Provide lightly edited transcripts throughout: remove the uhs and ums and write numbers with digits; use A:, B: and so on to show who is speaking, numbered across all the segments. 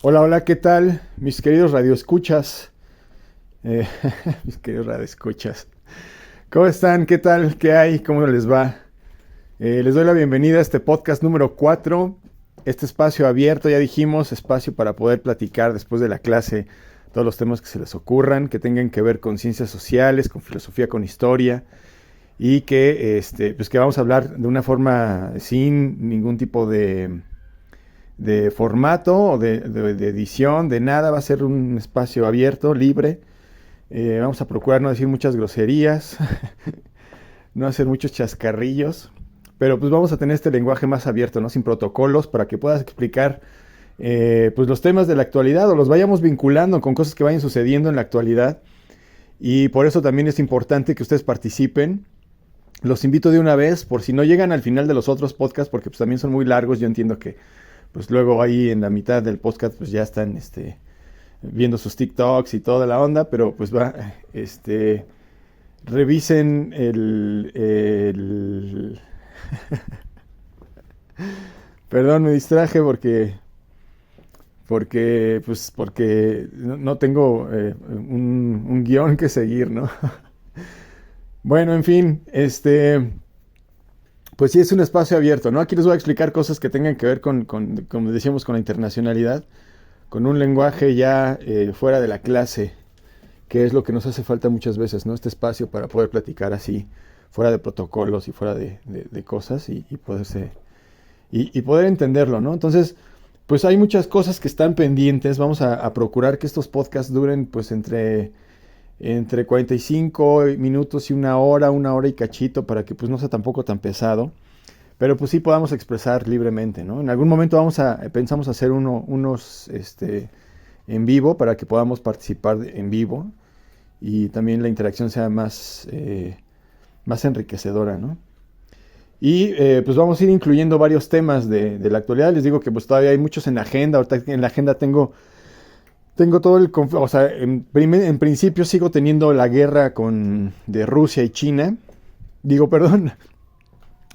A: Hola, hola, ¿qué tal? Mis queridos radioescuchas. Eh, mis queridos radioescuchas. ¿Cómo están? ¿Qué tal? ¿Qué hay? ¿Cómo les va? Les doy la bienvenida a este podcast número 4. Este espacio abierto, ya dijimos, espacio para poder platicar después de la clase todos los temas que se les ocurran, que tengan que ver con ciencias sociales, con filosofía, con historia, y pues que vamos a hablar de una forma sin ningún tipo de formato o de edición, de nada. Va a ser un espacio abierto, libre. Vamos a procurar no decir muchas groserías, no hacer muchos chascarrillos, pero pues vamos a tener este lenguaje más abierto, ¿no? Sin protocolos, para que puedas explicar pues los temas de la actualidad o los vayamos vinculando con cosas que vayan sucediendo en la actualidad. Y por eso también es importante que ustedes participen. Los invito de una vez, por si no llegan al final de los otros podcasts, porque pues también son muy largos. Yo entiendo que pues luego ahí en la mitad del podcast pues ya están viendo sus TikToks y toda la onda, pero pues revisen Perdón, me distraje porque no tengo un guión que seguir, ¿no? Bueno, en fin, pues sí es un espacio abierto, ¿no? Aquí les voy a explicar cosas que tengan que ver como decíamos, con la internacionalidad, con un lenguaje ya fuera de la clase, que es lo que nos hace falta muchas veces, ¿no? Este espacio para poder platicar así, fuera de protocolos y fuera de cosas y poder entenderlo, ¿no? Entonces, pues hay muchas cosas que están pendientes. Vamos a procurar que estos podcasts duren pues entre 45 minutos y una hora y cachito, para que pues no sea tampoco tan pesado, pero pues sí podamos expresar libremente, ¿no? En algún momento pensamos hacer unos en vivo, para que podamos participar en vivo y también la interacción sea más enriquecedora, ¿no? Y pues vamos a ir incluyendo varios temas de la actualidad. Les digo que pues todavía hay muchos en la agenda. Ahorita en la agenda tengo todo o sea, en principio sigo teniendo la guerra de Rusia y China. Digo, perdón,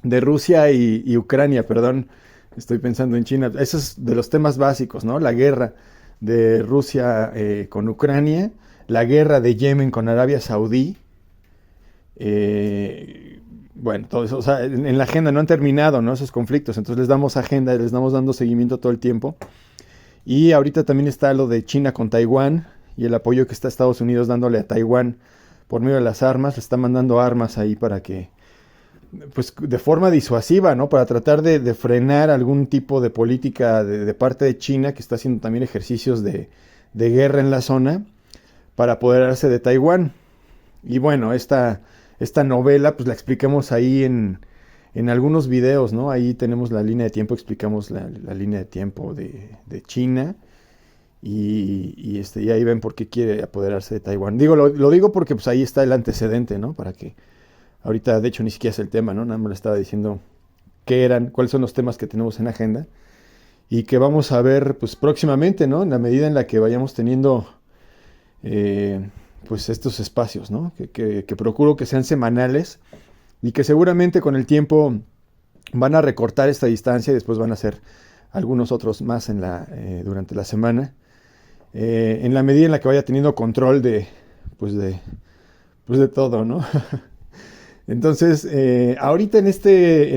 A: de Rusia y Ucrania, perdón. Estoy pensando en China. Eso es de los temas básicos, ¿no? La guerra de Rusia con Ucrania, la guerra de Yemen con Arabia Saudí. Bueno, todo eso, o sea, en la agenda no han terminado, ¿no? Esos conflictos. Entonces les damos agenda, les damos dando seguimiento todo el tiempo. Y ahorita también está lo de China con Taiwán y el apoyo que está Estados Unidos dándole a Taiwán por medio de las armas. Le está mandando armas ahí para que, pues de forma disuasiva, ¿no? Para tratar de frenar algún tipo de política de parte de China, que está haciendo también ejercicios de guerra en la zona, para apoderarse de Taiwán. Y bueno, esta novela pues la explicamos ahí en algunos videos, ¿no? Ahí tenemos la línea de tiempo, explicamos la línea de tiempo de China y ahí ven por qué quiere apoderarse de Taiwán. Lo digo porque pues ahí está el antecedente, ¿no? Para que ahorita, de hecho, ni siquiera es el tema, ¿no? Nada más le estaba diciendo cuáles son los temas que tenemos en agenda y que vamos a ver pues próximamente, ¿no? En la medida en la que vayamos teniendo pues estos espacios, ¿no? Que procuro que sean semanales y que seguramente con el tiempo van a recortar esta distancia y después van a hacer algunos otros más durante la semana, en la medida en la que vaya teniendo control pues de todo, ¿no? Entonces, ahorita en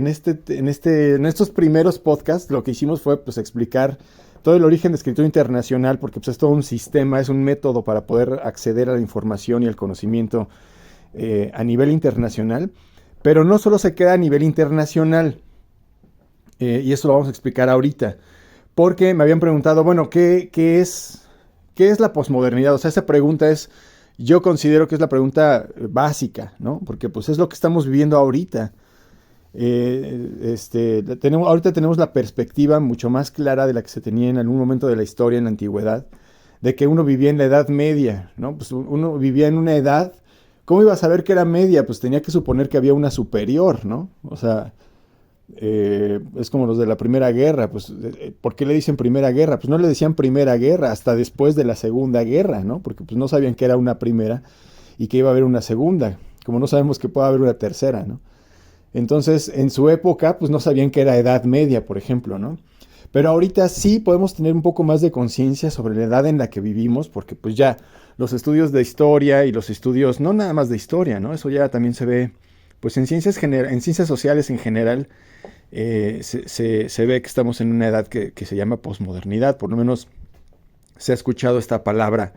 A: estos primeros podcasts, lo que hicimos fue pues explicar todo el origen de escritura internacional, porque pues es todo un sistema, es un método para poder acceder a la información y al conocimiento a nivel internacional. Pero no solo se queda a nivel internacional, y eso lo vamos a explicar ahorita, porque me habían preguntado, bueno, ¿qué es la posmodernidad? O sea, esa pregunta yo considero que es la pregunta básica, ¿no? Porque pues es lo que estamos viviendo ahorita. Ahorita tenemos la perspectiva mucho más clara de la que se tenía en algún momento de la historia en la antigüedad, de que uno vivía en la Edad Media, ¿no? Pues uno vivía en una edad. ¿Cómo iba a saber que era media? Pues tenía que suponer que había una superior, ¿no? O sea, es como los de la Primera Guerra. Pues, ¿por qué le dicen Primera Guerra? Pues no le decían Primera Guerra hasta después de la Segunda Guerra, ¿no? Porque pues no sabían que era una primera y que iba a haber una segunda, como no sabemos que pueda haber una tercera, ¿no? Entonces, en su época, pues no sabían que era Edad Media, por ejemplo, ¿no? Pero ahorita sí podemos tener un poco más de conciencia sobre la edad en la que vivimos, porque pues ya los estudios de historia y los estudios, no nada más de historia, ¿no? Eso ya también se ve, pues en en ciencias sociales en general, se ve que estamos en una edad que se llama posmodernidad, por lo menos se ha escuchado esta palabra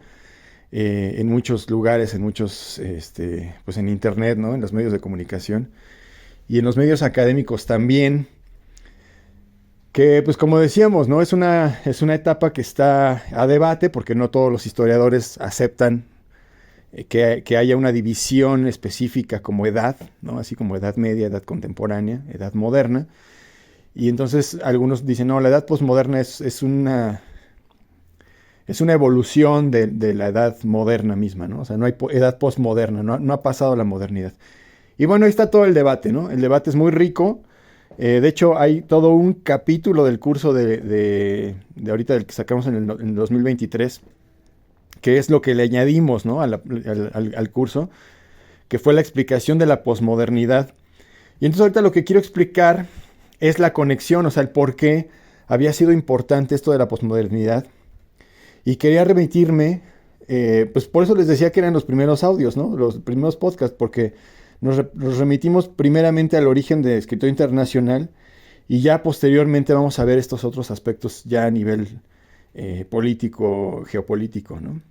A: en muchos lugares, en muchos, pues en internet, ¿no? En los medios de comunicación y en los medios académicos también, que pues como decíamos, ¿no? Es una etapa que está a debate porque no todos los historiadores aceptan que haya una división específica como edad, ¿no? Así como edad media, edad contemporánea, edad moderna. Y entonces algunos dicen, no, la edad posmoderna es una evolución de la edad moderna misma, ¿no? O sea, no hay edad postmoderna, no ha pasado a la modernidad. Y bueno, ahí está todo el debate, ¿no? El debate es muy rico. De hecho, hay todo un capítulo del curso de ahorita del que sacamos en el 2023, que es lo que le añadimos, ¿no? Al curso, que fue la explicación de la posmodernidad. Y entonces ahorita lo que quiero explicar es la conexión, o sea, el por qué había sido importante esto de la posmodernidad. Y quería remitirme, pues por eso les decía que eran los primeros audios, ¿no? Los primeros podcasts, porque nos remitimos primeramente al origen de escritor internacional y ya posteriormente vamos a ver estos otros aspectos ya a nivel político, geopolítico, ¿no?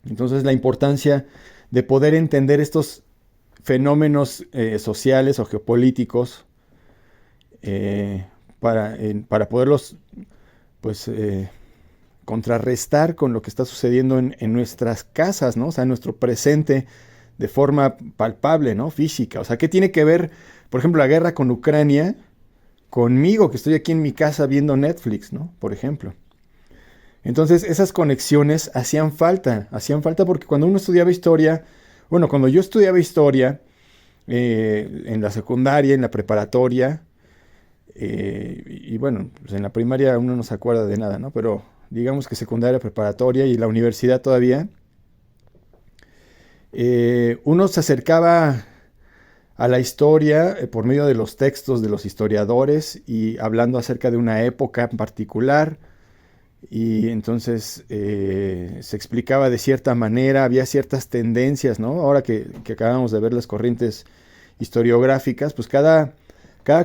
A: Entonces la importancia de poder entender estos fenómenos sociales o geopolíticos para poderlos, pues, contrarrestar con lo que está sucediendo en nuestras casas, ¿no? O sea, en nuestro presente de forma palpable, ¿no? Física. O sea, ¿qué tiene que ver, por ejemplo, la guerra con Ucrania conmigo, que estoy aquí en mi casa viendo Netflix, ¿no? Por ejemplo. Entonces, esas conexiones hacían falta porque cuando uno estudiaba historia, bueno, cuando yo estudiaba historia, en la secundaria, en la preparatoria, y bueno, pues en la primaria uno no se acuerda de nada, ¿no? Pero digamos que secundaria, preparatoria y la universidad todavía, uno se acercaba a la historia por medio de los textos de los historiadores y hablando acerca de una época en particular. Y entonces se explicaba de cierta manera, había ciertas tendencias, ¿no? Ahora que acabamos de ver las corrientes historiográficas, pues cada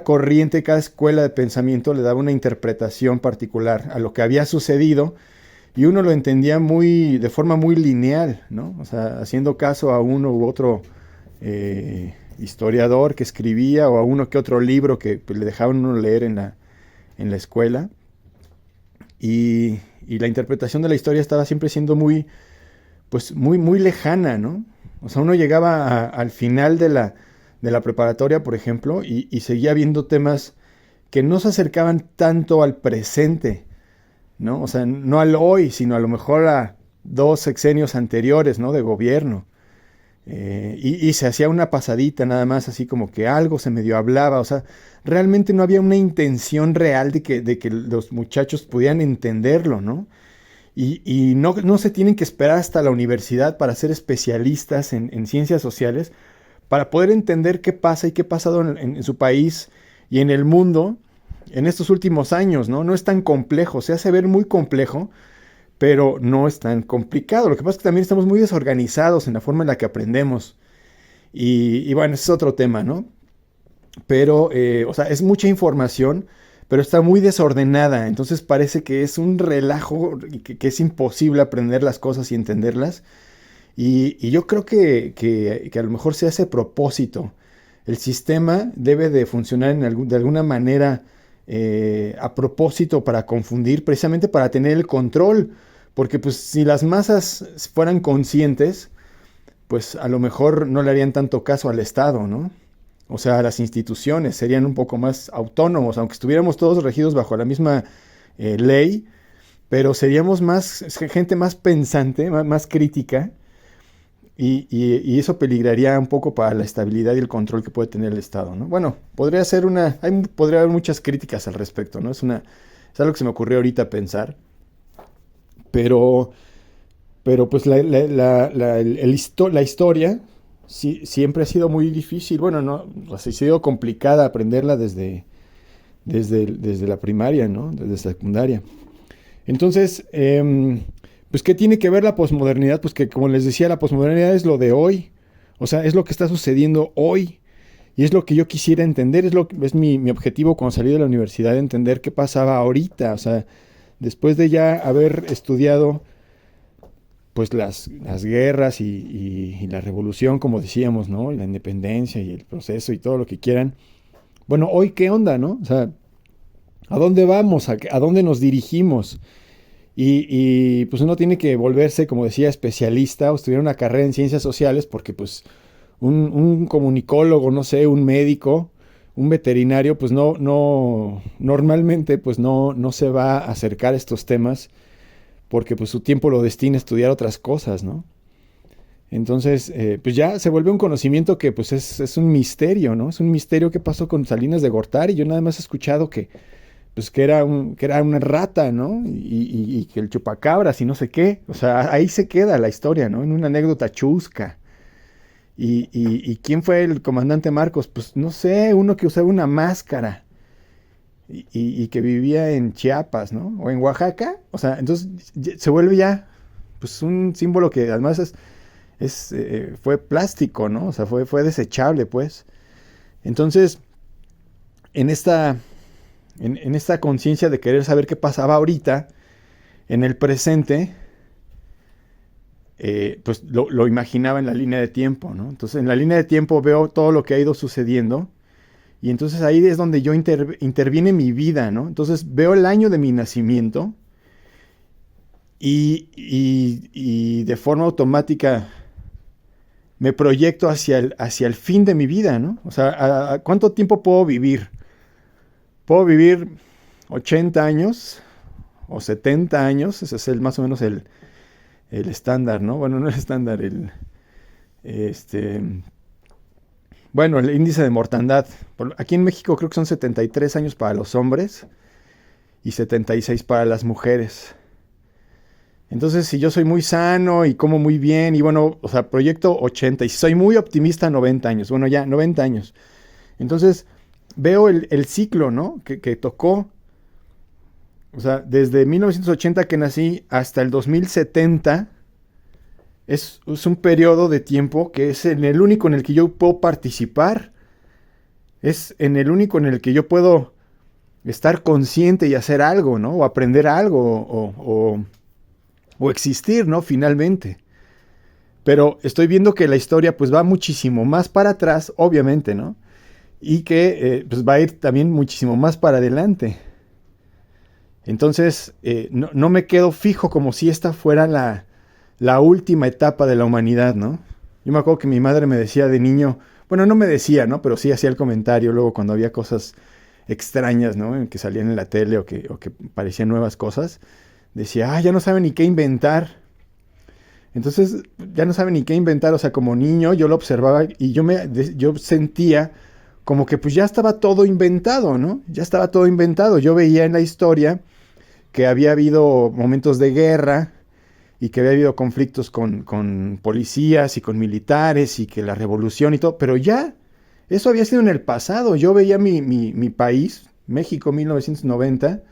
A: corriente, cada escuela de pensamiento le daba una interpretación particular a lo que había sucedido y uno lo entendía de forma muy lineal, ¿no? O sea, haciendo caso a uno u otro historiador que escribía o a uno que otro libro que pues, le dejaban uno leer en la escuela. Y la interpretación de la historia estaba siempre siendo pues muy lejana, ¿no? O sea, uno llegaba al final de la preparatoria, por ejemplo, y seguía viendo temas que no se acercaban tanto al presente, ¿no? O sea, no al hoy, sino a lo mejor a 2 sexenios anteriores, ¿no? De gobierno. Y se hacía una pasadita nada más, así como que algo se medio hablaba, o sea, realmente no había una intención real de que los muchachos pudieran entenderlo, ¿no? Y no se tienen que esperar hasta la universidad para ser especialistas en ciencias sociales, para poder entender qué pasa y qué ha pasado en su país y en el mundo en estos últimos años, ¿no? No es tan complejo, se hace ver muy complejo, pero no es tan complicado. Lo que pasa es que también estamos muy desorganizados en la forma en la que aprendemos. Y bueno, ese es otro tema, ¿no? Pero, o sea, es mucha información, pero está muy desordenada. Entonces parece que es un relajo, que es imposible aprender las cosas y entenderlas. Y yo creo que a lo mejor se hace a propósito. El sistema debe de funcionar de alguna manera a propósito para confundir, precisamente para tener el control. Porque pues si las masas fueran conscientes, pues a lo mejor no le harían tanto caso al Estado, ¿no? O sea, las instituciones serían un poco más autónomos, aunque estuviéramos todos regidos bajo la misma ley, pero seríamos gente más pensante, más crítica, y eso peligraría un poco para la estabilidad y el control que puede tener el Estado, ¿no? Bueno, podría haber muchas críticas al respecto, ¿no? Es algo que se me ocurrió ahorita pensar, pero pues la historia sí, siempre ha sido muy difícil, bueno, no, ha sido complicada aprenderla desde la primaria, ¿no? Desde secundaria. Entonces, pues, ¿qué tiene que ver la posmodernidad? Pues que, como les decía, la posmodernidad es lo de hoy. O sea, es lo que está sucediendo hoy. Y es lo que yo quisiera entender, es mi objetivo cuando salí de la universidad, entender qué pasaba ahorita. O sea, después de ya haber estudiado pues las guerras y la revolución, como decíamos, ¿no? La independencia y el proceso y todo lo que quieran. Bueno, hoy qué onda, ¿no? O sea, ¿a dónde vamos? ¿A dónde nos dirigimos? Pues uno tiene que volverse, como decía, especialista o estudiar una carrera en ciencias sociales porque pues un comunicólogo, no sé, un médico, un veterinario, pues normalmente pues no se va a acercar a estos temas porque pues su tiempo lo destina a estudiar otras cosas, ¿no? Entonces, pues ya se vuelve un conocimiento que pues es un misterio, ¿no? Es un misterio qué pasó con Salinas de Gortari. Yo nada más he escuchado pues que era una rata, ¿no? Y que el chupacabras y no sé qué. O sea, ahí se queda la historia, ¿no? En una anécdota chusca. ¿Y quién fue el comandante Marcos? Pues no sé, uno que usaba una máscara y que vivía en Chiapas, ¿no? O en Oaxaca. O sea, entonces se vuelve ya pues un símbolo que además fue plástico, ¿no? O sea, fue desechable, pues. Entonces, en esta, en esta conciencia de querer saber qué pasaba ahorita, en el presente, pues lo imaginaba en la línea de tiempo, ¿no? Entonces, en la línea de tiempo veo todo lo que ha ido sucediendo y entonces ahí es donde yo interviene mi vida, ¿no? Entonces veo el año de mi nacimiento y de forma automática me proyecto hacia el fin de mi vida, ¿no? O sea, ¿a cuánto tiempo puedo vivir? Puedo vivir 80 años o 70 años, ese es más o menos el estándar, ¿no? Bueno, no el estándar, este, bueno, el índice de mortandad. Aquí en México creo que son 73 años para los hombres y 76 para las mujeres. Entonces, si yo soy muy sano y como muy bien, y bueno, o sea, proyecto 80, y si soy muy optimista, 90 años. Bueno, ya, 90 años. Entonces, veo el ciclo, ¿no? Que tocó. O sea, desde 1980 que nací hasta el 2070, es un periodo de tiempo que es en el único en el que yo puedo participar. Es en el único en el que yo puedo estar consciente y hacer algo, ¿no? O aprender algo, o existir, ¿no? Finalmente. Pero estoy viendo que la historia pues va muchísimo más para atrás, obviamente, ¿no? Y que pues va a ir también muchísimo más para adelante. Entonces, no me quedo fijo como si esta fuera la última etapa de la humanidad, ¿no? Yo me acuerdo que mi madre me decía de niño, bueno, no me decía, ¿no? Pero sí hacía el comentario luego cuando había cosas extrañas, ¿no? Que salían en la tele o que parecían nuevas cosas. Decía, ya no saben ni qué inventar. Entonces, ya no saben ni qué inventar. O sea, como niño yo lo observaba y yo sentía como que pues ya estaba todo inventado, ¿no? Ya estaba todo inventado. Yo veía en la historia que había habido momentos de guerra y que había habido conflictos con policías y con militares y que la revolución y todo, pero ya, eso había sido en el pasado. Yo veía mi país, México 1990,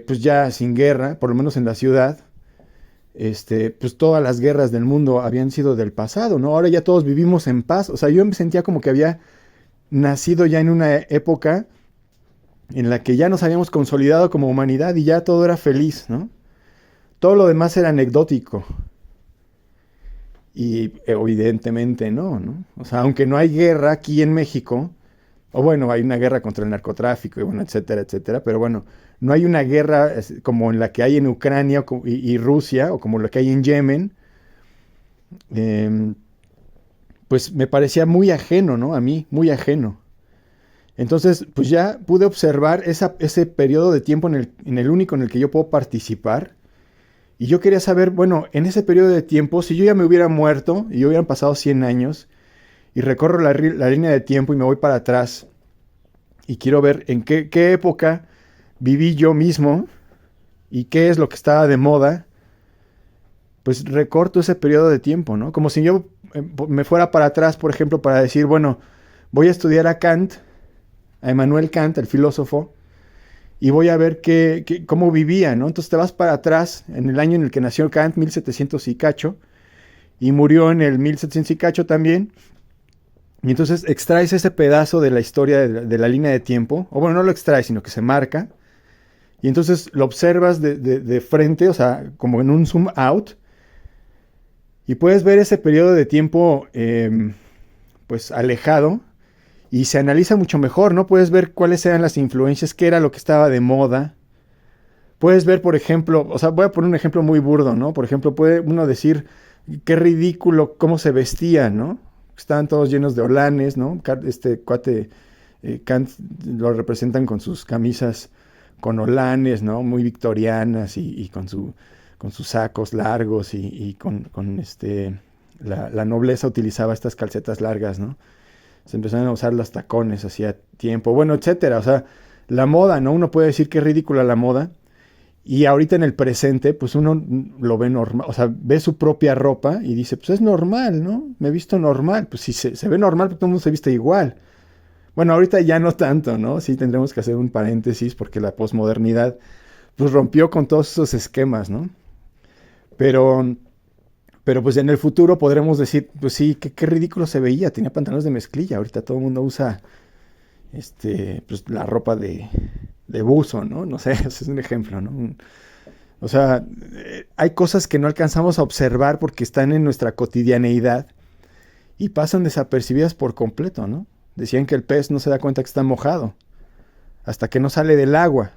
A: pues ya sin guerra, por lo menos en la ciudad, pues todas las guerras del mundo habían sido del pasado, ¿no? Ahora ya todos vivimos en paz. O sea, yo me sentía como que había nacido ya en una época en la que ya nos habíamos consolidado como humanidad y ya todo era feliz, ¿no? Todo lo demás era anecdótico. Y evidentemente no. O sea, aunque no hay guerra aquí en México, o bueno, hay una guerra contra el narcotráfico y bueno, etcétera, etcétera, pero bueno, no hay una guerra como en la que hay en Ucrania y Rusia, o como la que hay en Yemen, pues me parecía muy ajeno, ¿no? A mí, muy ajeno. Entonces, pues ya pude observar ese periodo de tiempo en el único en el que yo puedo participar. Y yo quería saber, bueno, en ese periodo de tiempo, si yo ya me hubiera muerto y hubieran pasado 100 años, y recorro la línea de tiempo y me voy para atrás, y quiero ver en qué época viví yo mismo, y qué es lo que estaba de moda, pues recorto ese periodo de tiempo, ¿no? Como si yo me fuera para atrás, por ejemplo, para decir, bueno, voy a estudiar a Kant, a Immanuel Kant, el filósofo, y voy a ver cómo vivía, ¿no? Entonces te vas para atrás, en el año en el que nació Kant, 1700 y cacho, y murió en el 1700 y cacho también, y entonces extraes ese pedazo de la historia de la línea de tiempo, o bueno, no lo extraes, sino que se marca, y entonces lo observas de frente, o sea, como en un zoom out, y puedes ver ese periodo de tiempo, pues alejado, y se analiza mucho mejor, ¿no? Puedes ver cuáles eran las influencias, qué era lo que estaba de moda. Puedes ver, por ejemplo, o sea, voy a poner un ejemplo muy burdo, ¿no? Por ejemplo, puede uno decir, qué ridículo cómo se vestían, ¿no? Estaban todos llenos de holanes, ¿no? Este cuate, Kant lo representan con sus camisas con holanes, ¿no? Muy victorianas y con sus sacos largos y la nobleza utilizaba estas calcetas largas, ¿no? Se empezaron a usar los tacones hacía tiempo, bueno, etcétera. O sea, la moda, ¿no? Uno puede decir que es ridícula la moda. Y ahorita en el presente, pues uno lo ve normal, o sea, ve su propia ropa y dice, pues es normal, ¿no? Me he visto normal. Pues si se ve normal, porque todo el mundo se viste igual. Bueno, ahorita ya no tanto, ¿no? Sí tendremos que hacer un paréntesis porque la posmodernidad, pues rompió con todos esos esquemas, ¿no? Pero, pero pues en el futuro podremos decir, pues sí, qué ridículo se veía, tenía pantalones de mezclilla. Ahorita todo el mundo usa, pues la ropa de buzo, ¿no? No sé, ese es un ejemplo, ¿no? O sea, hay cosas que no alcanzamos a observar porque están en nuestra cotidianeidad y pasan desapercibidas por completo, ¿no? Decían que el pez no se da cuenta que está mojado hasta que no sale del agua.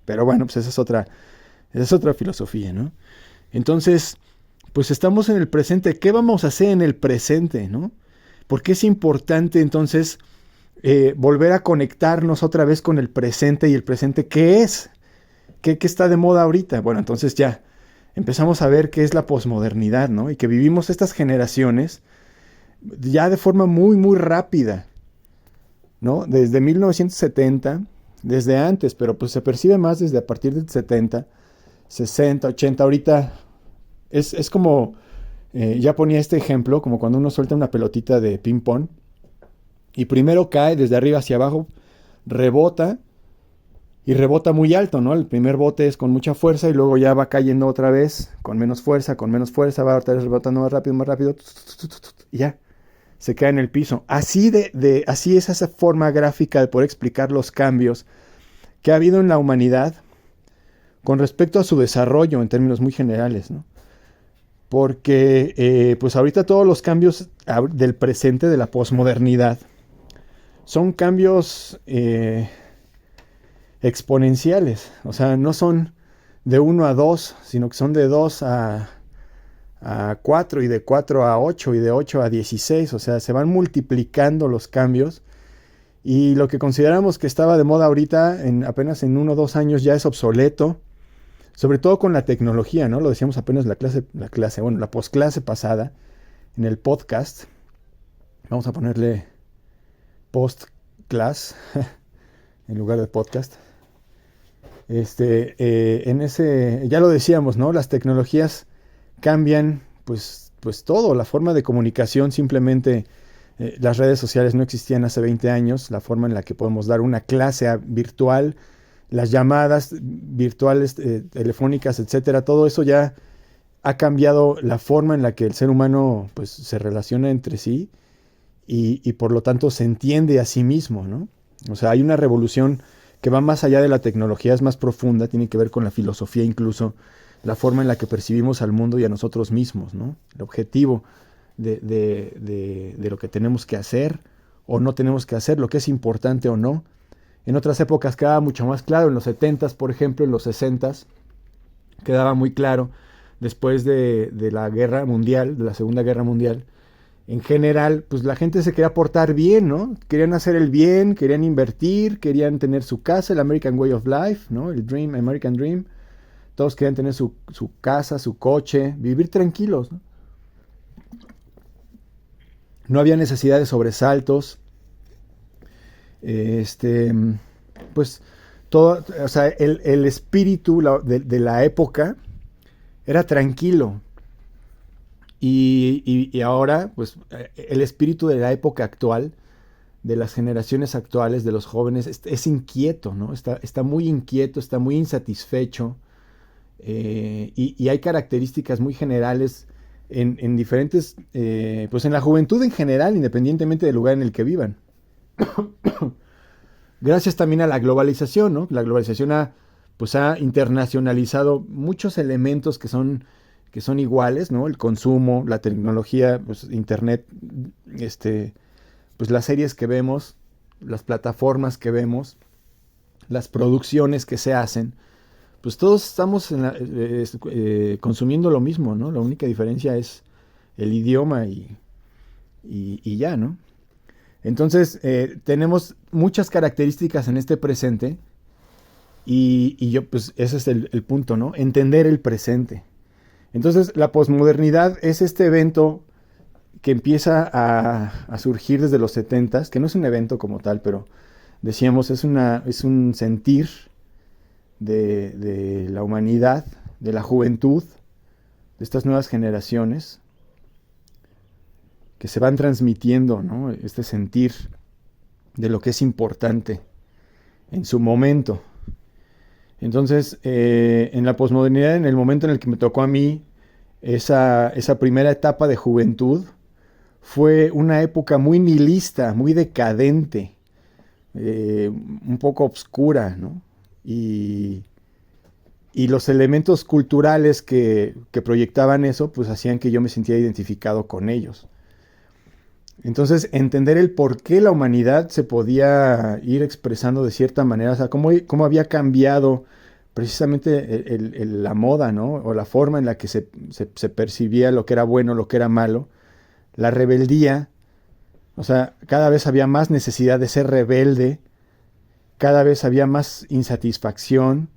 A: Pero bueno, pues esa es otra filosofía, ¿no? Entonces, pues estamos en el presente. ¿Qué vamos a hacer en el presente, no? Porque es importante entonces volver a conectarnos otra vez con el presente. ¿Y el presente qué es? ¿Qué está de moda ahorita? Bueno, entonces ya empezamos a ver qué es la posmodernidad, ¿no? Y que vivimos estas generaciones ya de forma muy, muy rápida, ¿no? Desde 1970, desde antes, pero pues se percibe más desde a partir del 70, 60, 80. Ahorita es como, ya ponía este ejemplo, como cuando uno suelta una pelotita de ping pong y primero cae desde arriba hacia abajo, rebota y rebota muy alto, ¿no? El primer bote es con mucha fuerza y luego ya va cayendo otra vez con menos fuerza, va otra vez rebotando más rápido, y ya se queda en el piso. Así es esa forma gráfica de poder explicar los cambios que ha habido en la humanidad con respecto a su desarrollo en términos muy generales, ¿no? Porque pues ahorita todos los cambios del presente, de la posmodernidad, son cambios exponenciales. O sea, no son de 1 a 2, sino que son de 2 a 4 y de 4 a 8 y de 8 a 16. O sea, se van multiplicando los cambios y lo que consideramos que estaba de moda ahorita, apenas en 1 o 2 años ya es obsoleto, sobre todo con la tecnología, ¿no? Lo decíamos apenas la postclase pasada, en el podcast. Vamos a ponerle postclass en lugar de podcast. Ya lo decíamos, ¿no? Las tecnologías cambian, pues todo, la forma de comunicación simplemente. Las redes sociales no existían hace 20 años, la forma en la que podemos dar una clase virtual, las llamadas virtuales, telefónicas, etcétera, todo eso ya ha cambiado la forma en la que el ser humano pues, se relaciona entre sí y por lo tanto se entiende a sí mismo, ¿no? O sea, hay una revolución que va más allá de la tecnología, es más profunda, tiene que ver con la filosofía incluso, la forma en la que percibimos al mundo y a nosotros mismos, ¿no? El objetivo de lo que tenemos que hacer o no tenemos que hacer, lo que es importante o no. En otras épocas quedaba mucho más claro, en los 70s, por ejemplo, en los 60s, quedaba muy claro, después de la guerra mundial, de la Segunda Guerra Mundial, en general, pues la gente se quería portar bien, ¿no? Querían hacer el bien, querían invertir, querían tener su casa, el American Way of Life, ¿no? El Dream, American Dream. Todos querían tener su casa, su coche, vivir tranquilos, ¿no? No había necesidad de sobresaltos. Pues todo, o sea, el espíritu de la época era tranquilo. Y ahora, pues, el espíritu de la época actual, de las generaciones actuales, de los jóvenes, es inquieto, ¿no? Está muy inquieto, está muy insatisfecho, y hay características muy generales en diferentes, pues en la juventud en general, independientemente del lugar en el que vivan. Gracias también a la globalización, ¿no? La globalización pues ha internacionalizado muchos elementos que son iguales, ¿no? El consumo, la tecnología, pues internet, pues las series que vemos, las plataformas que vemos, las producciones que se hacen, pues todos estamos consumiendo lo mismo, ¿no? La única diferencia es el idioma y ya, ¿no? Entonces, tenemos muchas características en este presente y yo, pues ese es el punto, ¿no? Entender el presente. Entonces, la posmodernidad es este evento que empieza a surgir desde los 70s, que no es un evento como tal, pero decíamos, es un sentir de la humanidad, de la juventud, de estas nuevas generaciones, que se van transmitiendo, ¿no? Este sentir de lo que es importante en su momento. Entonces, en la posmodernidad, en el momento en el que me tocó a mí esa primera etapa de juventud, fue una época muy nihilista, muy decadente, un poco obscura, ¿no? Y los elementos culturales que proyectaban eso, pues hacían que yo me sintiera identificado con ellos. Entonces, entender el por qué la humanidad se podía ir expresando de cierta manera, o sea, cómo había cambiado precisamente la moda, ¿no? O la forma en la que se percibía lo que era bueno, lo que era malo, la rebeldía, o sea, cada vez había más necesidad de ser rebelde, cada vez había más insatisfacción,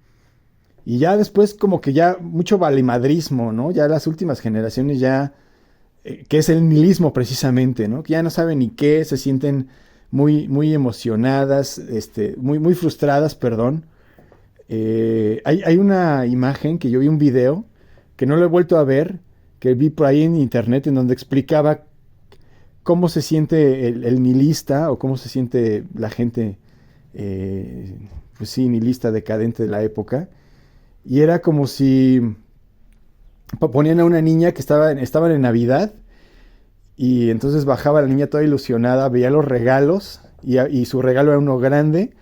A: y ya después como que ya mucho valemadrismo, ¿no? Ya las últimas generaciones ya que es el nihilismo precisamente, ¿no? Que ya no saben ni qué, se sienten muy emocionadas, muy frustradas, perdón. Hay una imagen que yo vi un video, que no lo he vuelto a ver, que vi por ahí en internet, en donde explicaba cómo se siente el nihilista, o cómo se siente la gente, pues sí, nihilista, decadente de la época. Y era como si ponían a una niña que estaban en Navidad, y entonces bajaba la niña toda ilusionada, veía los regalos, y su regalo era uno grande,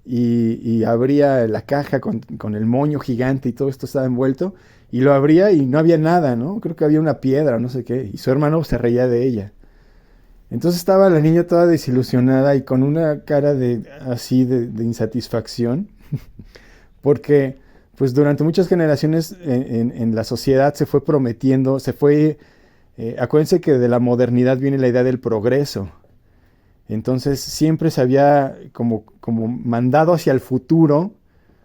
A: y abría la caja con el moño gigante y todo esto estaba envuelto, y lo abría y no había nada, ¿no? Creo que había una piedra, no sé qué, y su hermano se reía de ella. Entonces estaba la niña toda desilusionada y con una cara así de insatisfacción, porque pues durante muchas generaciones en la sociedad se fue prometiendo, acuérdense que de la modernidad viene la idea del progreso. Entonces siempre se había como mandado hacia el futuro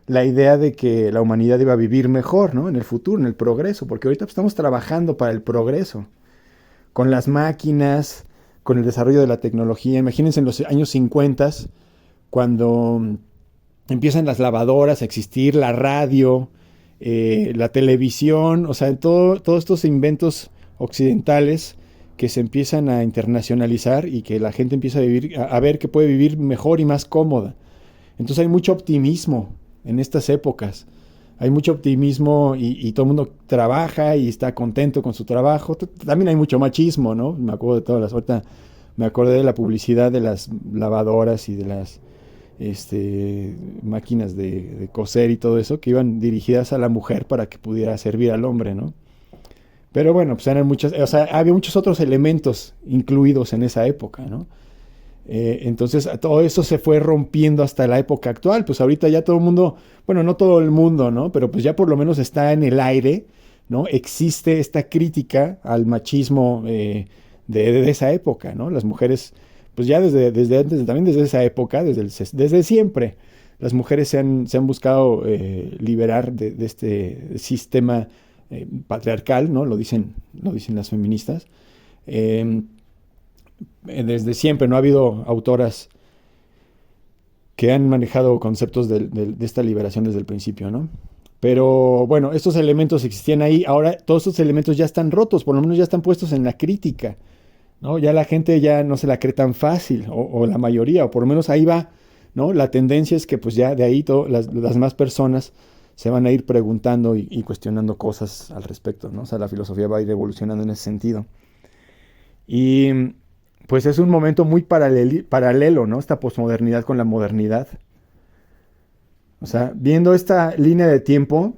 A: la idea de que la humanidad iba a vivir mejor, ¿no? En el futuro, en el progreso, porque ahorita estamos trabajando para el progreso, con las máquinas, con el desarrollo de la tecnología. Imagínense en los años 50, cuando empiezan las lavadoras a existir, la radio, la televisión, o sea, todos estos inventos occidentales que se empiezan a internacionalizar y que la gente empieza a ver que puede vivir mejor y más cómoda. Entonces hay mucho optimismo en estas épocas. Hay mucho optimismo y todo el mundo trabaja y está contento con su trabajo. También hay mucho machismo, ¿no? Me acuerdo de ahorita me acordé de la publicidad de las lavadoras y de las máquinas de coser y todo eso, que iban dirigidas a la mujer para que pudiera servir al hombre, ¿no? Pero bueno, pues eran había muchos otros elementos incluidos en esa época, ¿no? Entonces todo eso se fue rompiendo hasta la época actual. Pues ahorita ya todo el mundo, bueno, no todo el mundo, ¿no? Pero pues ya por lo menos está en el aire, ¿no? Existe esta crítica al machismo de esa época, ¿no? Las mujeres, pues ya desde antes, también desde esa época, desde siempre, las mujeres se han buscado liberar de este sistema patriarcal, ¿no? Lo dicen las feministas. Desde siempre no ha habido autoras que han manejado conceptos de esta liberación desde el principio, ¿no? Pero bueno, estos elementos existían ahí. Ahora todos estos elementos ya están rotos, por lo menos ya están puestos en la crítica, ¿no? Ya la gente ya no se la cree tan fácil, o la mayoría, o por lo menos ahí va, ¿no? La tendencia es que pues ya de ahí las más personas se van a ir preguntando y cuestionando cosas al respecto, ¿no? O sea, la filosofía va a ir evolucionando en ese sentido. Y pues es un momento muy paralelo, ¿no? Esta posmodernidad con la modernidad. O sea, viendo esta línea de tiempo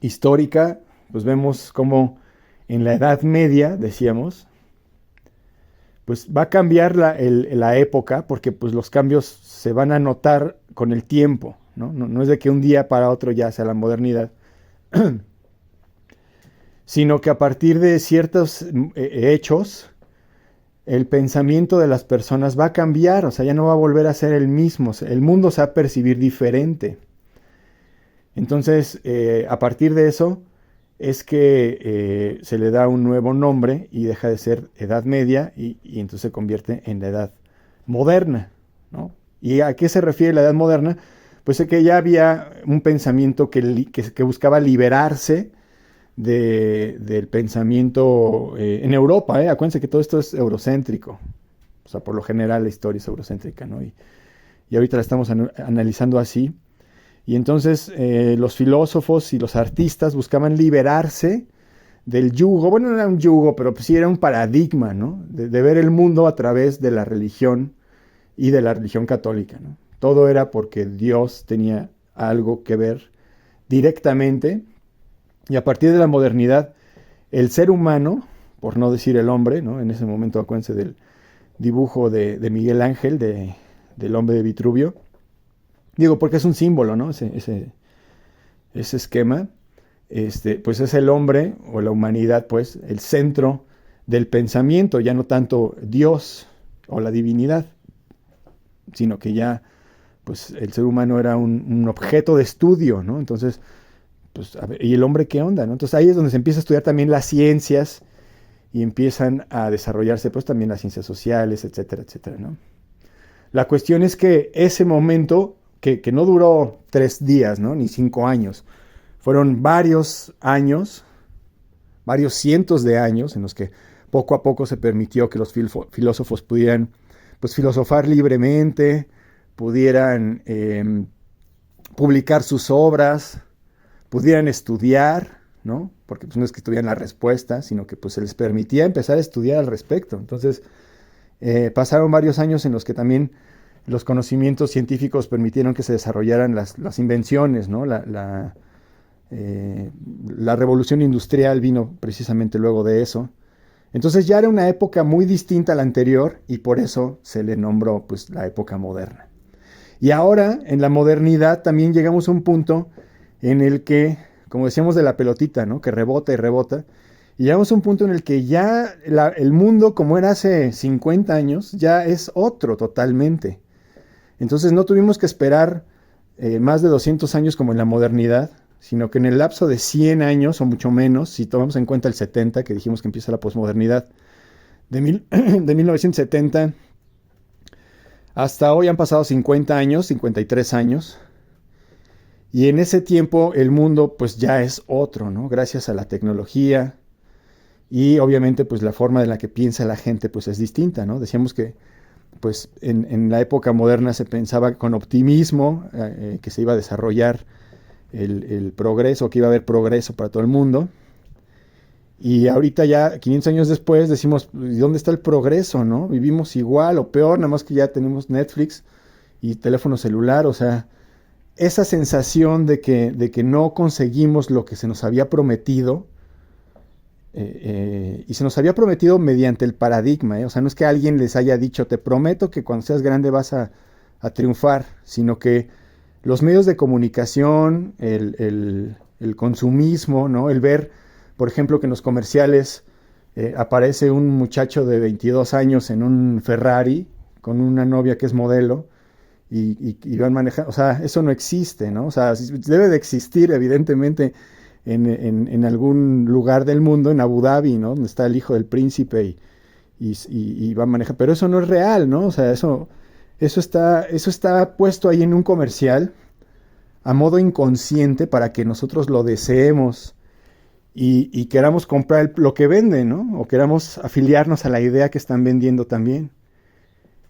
A: histórica, pues vemos cómo en la Edad Media, decíamos, pues va a cambiar la época porque pues los cambios se van a notar con el tiempo, ¿no? No es de que un día para otro ya sea la modernidad, sino que a partir de ciertos hechos, el pensamiento de las personas va a cambiar, o sea, ya no va a volver a ser el mismo, el mundo se va a percibir diferente. Entonces, a partir de eso, es que se le da un nuevo nombre y deja de ser Edad Media y entonces se convierte en la Edad Moderna, ¿no? ¿Y a qué se refiere la Edad Moderna? Pues es que ya había un pensamiento que buscaba liberarse del pensamiento en Europa, ¿eh? Acuérdense que todo esto es eurocéntrico, o sea, por lo general la historia es eurocéntrica, ¿no? Y ahorita la estamos analizando así. Y entonces los filósofos y los artistas buscaban liberarse del yugo, bueno, no era un yugo, pero pues sí era un paradigma, ¿no? De ver el mundo a través de la religión y de la religión católica, ¿no? Todo era porque Dios tenía algo que ver directamente, y a partir de la modernidad, el ser humano, por no decir el hombre, ¿no? En ese momento acuérdense del dibujo de Miguel Ángel, del hombre de Vitruvio, digo, porque es un símbolo, ¿no? Ese esquema, pues es el hombre o la humanidad, pues, el centro del pensamiento, ya no tanto Dios o la divinidad, sino que ya, pues, el ser humano era un objeto de estudio, ¿no? Entonces, pues, a ver, ¿y el hombre qué onda, no? Entonces ahí es donde se empieza a estudiar también las ciencias y empiezan a desarrollarse, pues, también las ciencias sociales, etcétera, etcétera, ¿no? La cuestión es que ese momento, que no duró 3 días, ¿no? Ni 5 años, fueron varios años, varios cientos de años en los que poco a poco se permitió que los filósofos pudieran, pues, filosofar libremente, pudieran publicar sus obras, pudieran estudiar, ¿no? Porque pues, no es que tuvieran la respuesta, sino que pues, se les permitía empezar a estudiar al respecto. Entonces, pasaron varios años en los que también los conocimientos científicos permitieron que se desarrollaran las invenciones, ¿no? La revolución industrial vino precisamente luego de eso. Entonces ya era una época muy distinta a la anterior y por eso se le nombró pues, la época moderna. Y ahora, en la modernidad, también llegamos a un punto en el que, como decíamos de la pelotita, ¿no? Que rebota y rebota, y llegamos a un punto en el que ya el mundo, como era hace 50 años, ya es otro totalmente. Entonces no tuvimos que esperar más de 200 años como en la modernidad, sino que en el lapso de 100 años o mucho menos, si tomamos en cuenta el 70, que dijimos que empieza la posmodernidad, de 1970 hasta hoy han pasado 50 años, 53 años, y en ese tiempo el mundo pues ya es otro, ¿no? Gracias a la tecnología y obviamente pues la forma en la que piensa la gente pues es distinta, ¿no? Decíamos que pues en la época moderna se pensaba con optimismo que se iba a desarrollar el progreso, que iba a haber progreso para todo el mundo. Y ahorita ya, 500 años después, decimos, ¿dónde está el progreso, no? Vivimos igual o peor, nada más que ya tenemos Netflix y teléfono celular, o sea, esa sensación de que no conseguimos lo que se nos había prometido, y se nos había prometido mediante el paradigma, o sea, no es que alguien les haya dicho, te prometo que cuando seas grande vas a triunfar, sino que los medios de comunicación, el consumismo, ¿no? El ver, por ejemplo, que en los comerciales aparece un muchacho de 22 años en un Ferrari con una novia que es modelo y van manejando, o sea, eso no existe, ¿no? O sea, debe de existir evidentemente en algún lugar del mundo, en Abu Dhabi, ¿no? Donde está el hijo del príncipe y va a manejar, pero eso no es real, ¿no? O sea, eso está puesto ahí en un comercial a modo inconsciente para que nosotros lo deseemos y queramos comprar lo que venden, ¿no? O queramos afiliarnos a la idea que están vendiendo también.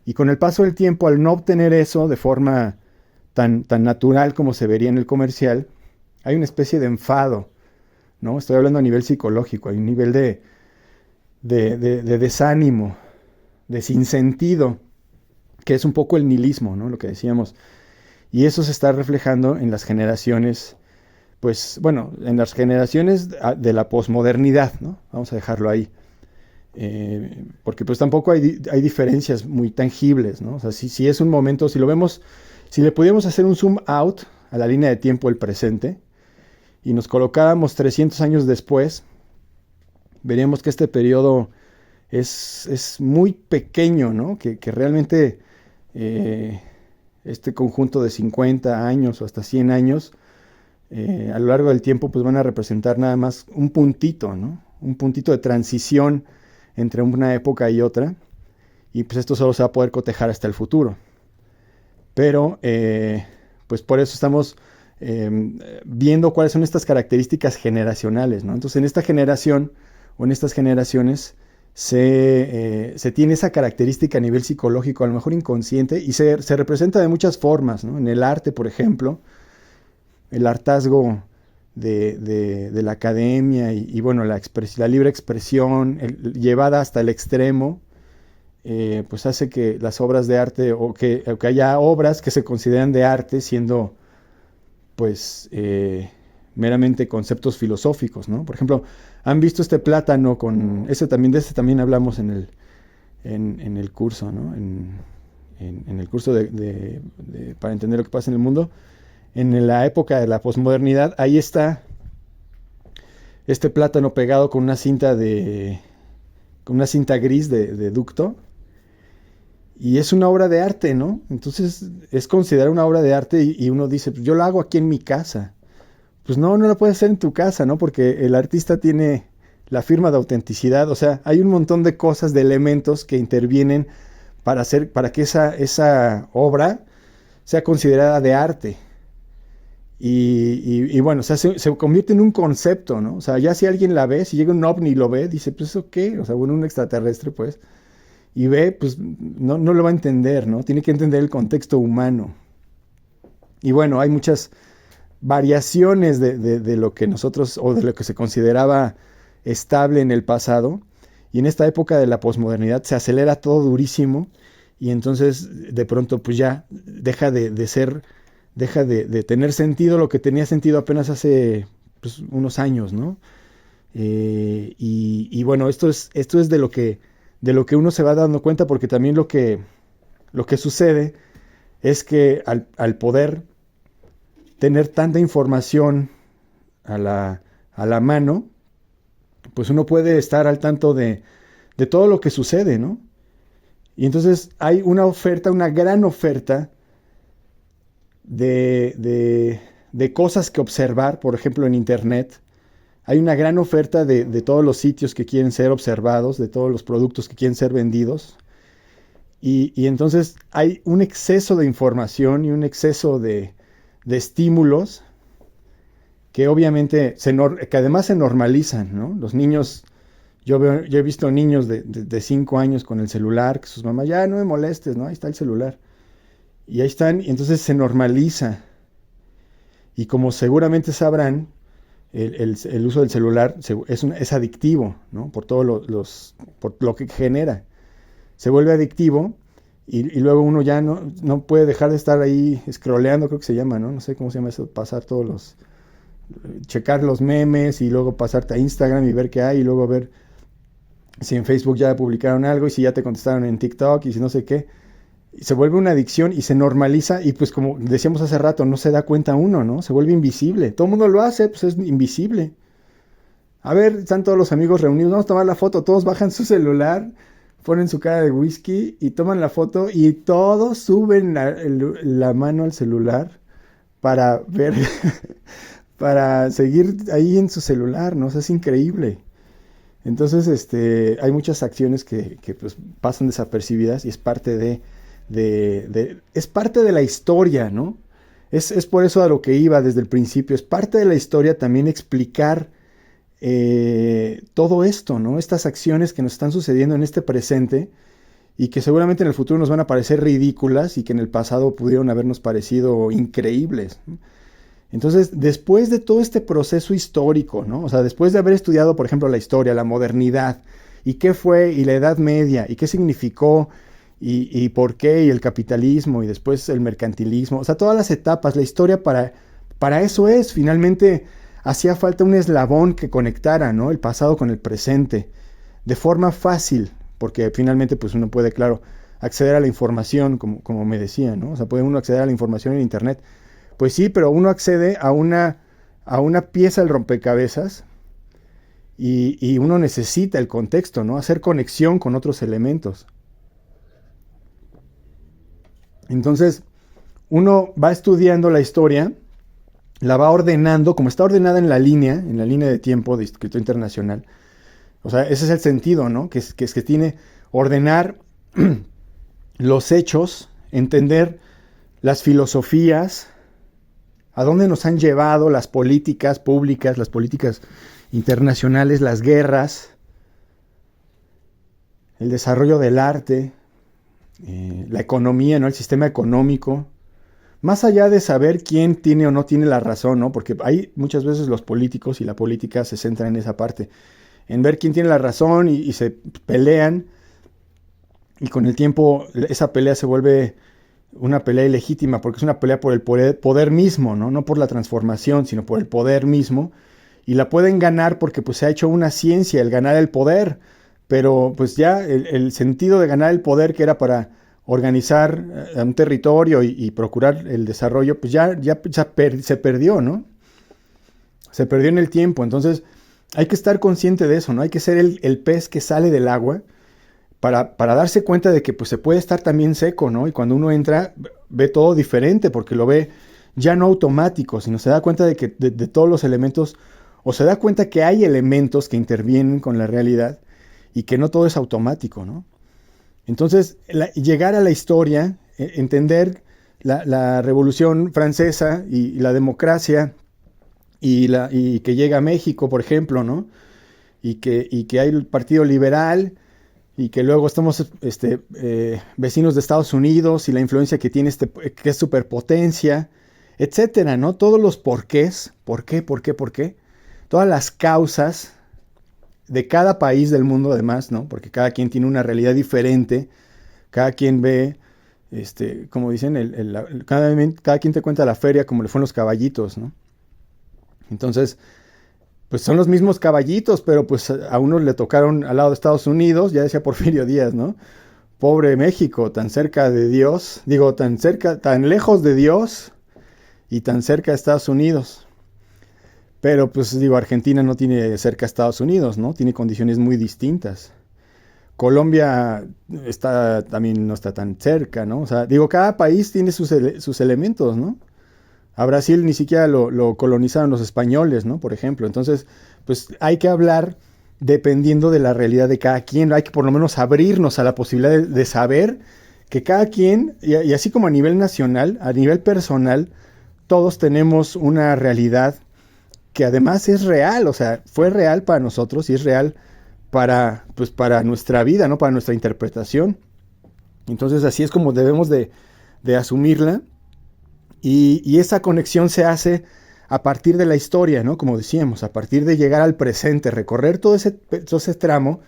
A: Y con el paso del tiempo, al no obtener eso de forma tan natural como se vería en el comercial, hay una especie de enfado, ¿no? Estoy hablando a nivel psicológico, hay un nivel de desánimo, de sinsentido, que es un poco el nihilismo, ¿no? Lo que decíamos. Y eso se está reflejando en las generaciones, pues, bueno, en las generaciones de la posmodernidad, ¿no? Vamos a dejarlo ahí. Porque pues tampoco hay diferencias muy tangibles, ¿no? O sea, si es un momento, si lo vemos, si le pudiéramos hacer un zoom out a la línea de tiempo del presente y nos colocáramos 300 años después, veríamos que este periodo es muy pequeño, ¿no? Que realmente este conjunto de 50 años o hasta 100 años, a lo largo del tiempo, pues van a representar nada más un puntito, ¿no? Un puntito de transición entre una época y otra, y pues esto solo se va a poder cotejar hasta el futuro. Pero, pues por eso estamos viendo cuáles son estas características generacionales, ¿no? Entonces, en esta generación o en estas generaciones se tiene esa característica a nivel psicológico, a lo mejor inconsciente, y se representa de muchas formas, ¿no? En el arte, por ejemplo, el hartazgo de la academia y bueno, la libre expresión llevada hasta el extremo, pues hace que las obras de arte o que haya obras que se consideran de arte siendo pues meramente conceptos filosóficos, ¿no? Por ejemplo, han visto este plátano de ese también hablamos en el curso, ¿no? En el curso para entender lo que pasa en el mundo. En la época de la posmodernidad, ahí está este plátano pegado con una cinta gris de ducto, y es una obra de arte, ¿no? Entonces es considerada una obra de arte y uno dice, pues yo la hago aquí en mi casa. Pues no la puedes hacer en tu casa, ¿no? Porque el artista tiene la firma de autenticidad, o sea, hay un montón de cosas, de elementos que intervienen para que esa obra sea considerada de arte. Y bueno, o sea, se convierte en un concepto, ¿no? O sea, ya si alguien la ve, si llega un ovni y lo ve, dice, pues ¿eso qué? O sea, bueno, un extraterrestre, pues, y ve, pues no lo va a entender, ¿no? Tiene que entender el contexto humano. Y bueno, hay muchas variaciones de lo que nosotros, o de lo que se consideraba estable en el pasado, y en esta época de la posmodernidad se acelera todo durísimo, y entonces de pronto pues ya deja de tener sentido lo que tenía sentido apenas hace pues, unos años, ¿no? Y bueno, esto es de lo que uno se va dando cuenta, porque también lo que sucede es que al poder tener tanta información a la mano, pues uno puede estar al tanto de todo lo que sucede, ¿no? Y entonces hay una gran oferta de cosas que observar, por ejemplo en internet. Hay una gran oferta de todos los sitios que quieren ser observados, de todos los productos que quieren ser vendidos. Y entonces hay un exceso de información y un exceso de estímulos que obviamente, que además se normalizan, ¿no? Los niños, yo he visto niños de 5 años con el celular, que sus mamás, ya no me molestes, ¿no? Ahí está el celular. Y ahí están, y entonces se normaliza. Y como seguramente sabrán, el uso del celular es adictivo, ¿no? Por por lo que genera. Se vuelve adictivo y luego uno ya no puede dejar de estar ahí scrolleando, creo que se llama, ¿no? No sé cómo se llama eso, checar los memes y luego pasarte a Instagram y ver qué hay y luego ver si en Facebook ya publicaron algo y si ya te contestaron en TikTok y si no sé qué. Se vuelve una adicción y se normaliza y pues como decíamos hace rato, no se da cuenta uno, ¿no? Se vuelve invisible. Todo el mundo lo hace, pues es invisible. A ver, están todos los amigos reunidos, vamos a tomar la foto, todos bajan su celular, ponen su cara de whisky y toman la foto y todos suben la mano al celular para ver, para seguir ahí en su celular, ¿no? O sea, es increíble. Entonces, hay muchas acciones que pues, pasan desapercibidas y es parte es parte de la historia, ¿no? Es por eso a lo que iba desde el principio. Es parte de la historia también explicar todo esto, ¿no? Estas acciones que nos están sucediendo en este presente y que seguramente en el futuro nos van a parecer ridículas y que en el pasado pudieron habernos parecido increíbles, ¿no? Entonces, después de todo este proceso histórico, ¿no? O sea, después de haber estudiado, por ejemplo, la historia, la modernidad, y qué fue, y la Edad Media, y qué significó, y por qué, y el capitalismo, y después el mercantilismo, o sea, todas las etapas, la historia para eso es, finalmente hacía falta un eslabón que conectara, ¿no? El pasado con el presente, de forma fácil, porque finalmente pues uno puede, claro, acceder a la información, como me decía, ¿no? O sea, puede uno acceder a la información en internet. Pues sí, pero uno accede a una pieza del rompecabezas y uno necesita el contexto, ¿no? Hacer conexión con otros elementos. Entonces, uno va estudiando la historia, la va ordenando, como está ordenada en la línea de tiempo de escritura internacional. O sea, ese es el sentido, ¿no? Que tiene ordenar los hechos, entender las filosofías, a dónde nos han llevado las políticas públicas, las políticas internacionales, las guerras, el desarrollo del arte, la economía, ¿no? El sistema económico. Más allá de saber quién tiene o no tiene la razón, ¿no? Porque hay muchas veces los políticos y la política se centran en esa parte, en ver quién tiene la razón y se pelean, y con el tiempo esa pelea se vuelve una pelea ilegítima, porque es una pelea por el poder mismo, ¿no? No por la transformación, sino por el poder mismo, y la pueden ganar porque pues se ha hecho una ciencia el ganar el poder, pero pues ya el sentido de ganar el poder, que era para organizar un territorio y procurar el desarrollo, pues ya se perdió, ¿no? Se perdió en el tiempo. Entonces hay que estar consciente de eso, ¿no? Hay que ser el pez que sale del agua para darse cuenta de que pues se puede estar también seco, ¿no? Y cuando uno entra ve todo diferente, porque lo ve ya no automático, sino se da cuenta de que de todos los elementos, o se da cuenta que hay elementos que intervienen con la realidad y que no todo es automático, ¿no? Entonces, llegar a la historia, entender Revolución Francesa y la democracia y que llega a México, por ejemplo, ¿no? Y que hay el Partido Liberal y que luego estamos vecinos de Estados Unidos y la influencia que tiene que es superpotencia, etcétera, ¿no? Todos los porqués, por qué, todas las causas de cada país del mundo, además, ¿no? Porque cada quien tiene una realidad diferente, cada quien ve, como dicen, cada quien te cuenta la feria como le fue en los caballitos, ¿no? Entonces, pues son los mismos caballitos, pero pues a unos le tocaron al lado de Estados Unidos, ya decía Porfirio Díaz, ¿no? Pobre México, tan cerca de Dios, digo, tan lejos de Dios y tan cerca de Estados Unidos. Pero pues digo, Argentina no tiene cerca a Estados Unidos, ¿no? Tiene condiciones muy distintas. Colombia también no está tan cerca, ¿no? O sea, digo, cada país tiene sus elementos, ¿no? A Brasil ni siquiera lo colonizaron los españoles, ¿no? Por ejemplo. Entonces, pues hay que hablar dependiendo de la realidad de cada quien. Hay que por lo menos abrirnos a la posibilidad de saber que cada quien, y así como a nivel nacional, a nivel personal, todos tenemos una realidad que además es real, o sea, fue real para nosotros y es real para nuestra vida, ¿no? Para nuestra interpretación. Entonces así es como debemos de asumirla, y esa conexión se hace a partir de la historia, ¿no? Como decíamos, a partir de llegar al presente, recorrer todo ese tramo,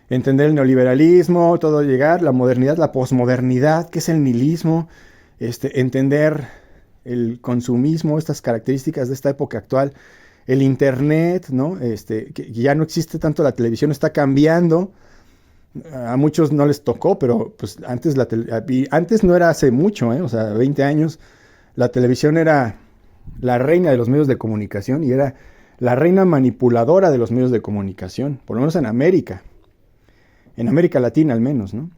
A: entender el neoliberalismo, todo llegar, la modernidad, la posmodernidad, ¿qué es el nihilismo? Entender el consumismo, estas características de esta época actual, el internet, ¿no? Que ya no existe tanto la televisión, está cambiando. A muchos no les tocó, pero pues antes no era hace mucho, o sea, 20 años, la televisión era la reina de los medios de comunicación y era la reina manipuladora de los medios de comunicación, por lo menos en América Latina al menos, ¿no?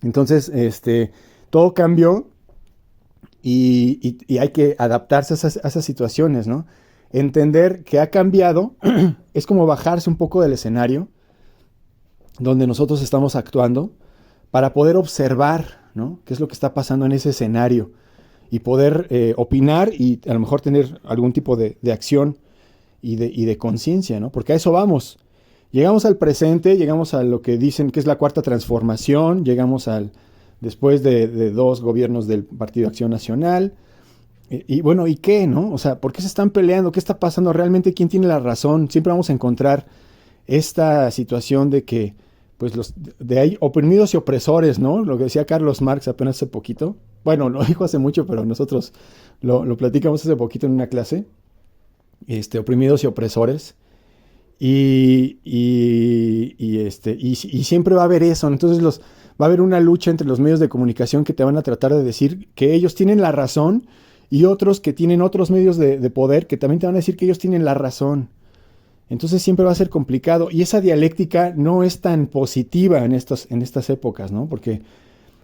A: Entonces, todo cambió. Y hay que adaptarse a esas situaciones, ¿no? Entender que ha cambiado es como bajarse un poco del escenario donde nosotros estamos actuando para poder observar, ¿no? Qué es lo que está pasando en ese escenario y poder opinar y a lo mejor tener algún tipo de acción y de conciencia, ¿no? Porque a eso vamos. Llegamos al presente, llegamos a lo que dicen que es la cuarta transformación, llegamos después de 2 gobiernos del Partido Acción Nacional. Y bueno, ¿y qué, no? O sea, ¿por qué se están peleando? ¿Qué está pasando? ¿Realmente quién tiene la razón? Siempre vamos a encontrar esta situación de que, pues, de ahí oprimidos y opresores, ¿no? Lo que decía Carlos Marx apenas hace poquito. Bueno, lo dijo hace mucho, pero nosotros lo platicamos hace poquito en una clase. Oprimidos y opresores. Y siempre va a haber eso, ¿no? Entonces va a haber una lucha entre los medios de comunicación que te van a tratar de decir que ellos tienen la razón y otros que tienen otros medios de poder que también te van a decir que ellos tienen la razón. Entonces siempre va a ser complicado y esa dialéctica no es tan positiva en estas épocas, ¿no? Porque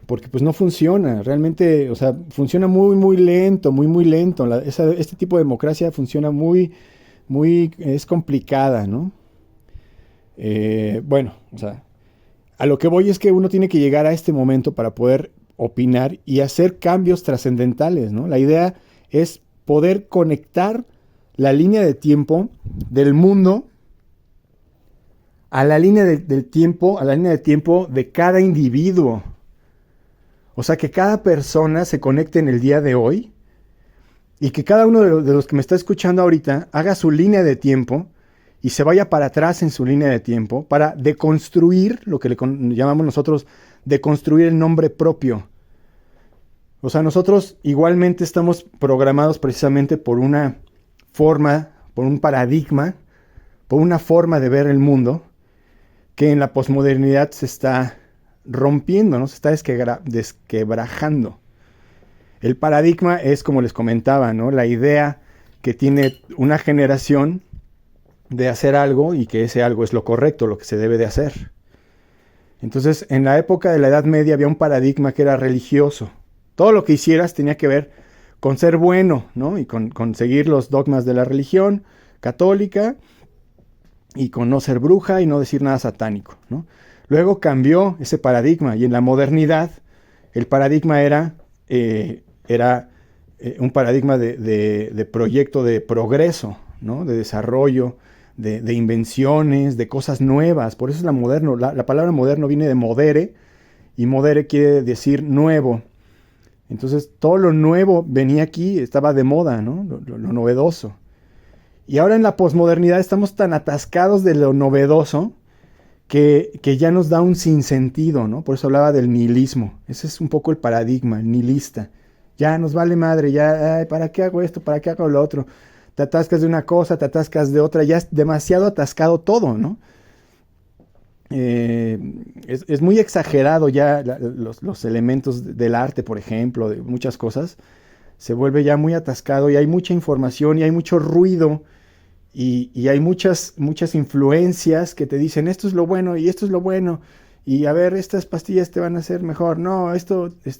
A: pues no funciona, realmente, o sea, funciona muy, muy lento, muy, muy lento. Este tipo de democracia funciona es complicada, ¿no? Bueno, o sea, a lo que voy es que uno tiene que llegar a este momento para poder opinar y hacer cambios trascendentales, ¿no? La idea es poder conectar la línea de tiempo del mundo a la línea del tiempo, a la línea de tiempo de cada individuo. O sea, que cada persona se conecte en el día de hoy y que cada uno de los que me está escuchando ahorita haga su línea de tiempo y se vaya para atrás en su línea de tiempo para deconstruir lo que le llamamos nosotros deconstruir el nombre propio. O sea, nosotros igualmente estamos programados precisamente por una forma, por un paradigma, por una forma de ver el mundo que en la posmodernidad se está rompiendo, ¿no? Se está desquebrajando. El paradigma es, como les comentaba, ¿no? La idea que tiene una generación de hacer algo y que ese algo es lo correcto, lo que se debe de hacer. Entonces, en la época de la Edad Media había un paradigma que era religioso. Todo lo que hicieras tenía que ver con ser bueno, ¿no? Y con seguir los dogmas de la religión católica y con no ser bruja y no decir nada satánico, ¿no? Luego cambió ese paradigma y en la modernidad el paradigma era un paradigma de proyecto de progreso, ¿no? De desarrollo, de invenciones, de cosas nuevas. Por eso es la moderno. La palabra moderno viene de modere y modere quiere decir nuevo. Entonces todo lo nuevo venía aquí, estaba de moda, ¿no? Lo novedoso. Y ahora en la posmodernidad estamos tan atascados de lo novedoso que ya nos da un sinsentido, ¿no? Por eso hablaba del nihilismo. Ese es un poco el paradigma, el nihilista. Ya nos vale madre, ya, ay, ¿para qué hago esto? ¿Para qué hago lo otro? Te atascas de una cosa, te atascas de otra, ya es demasiado atascado todo, ¿no? Es muy exagerado ya los elementos del arte, por ejemplo, de muchas cosas. Se vuelve ya muy atascado y hay mucha información y hay mucho ruido. Y hay muchas influencias que te dicen esto es lo bueno y esto es lo bueno. Y a ver, estas pastillas te van a hacer mejor. No,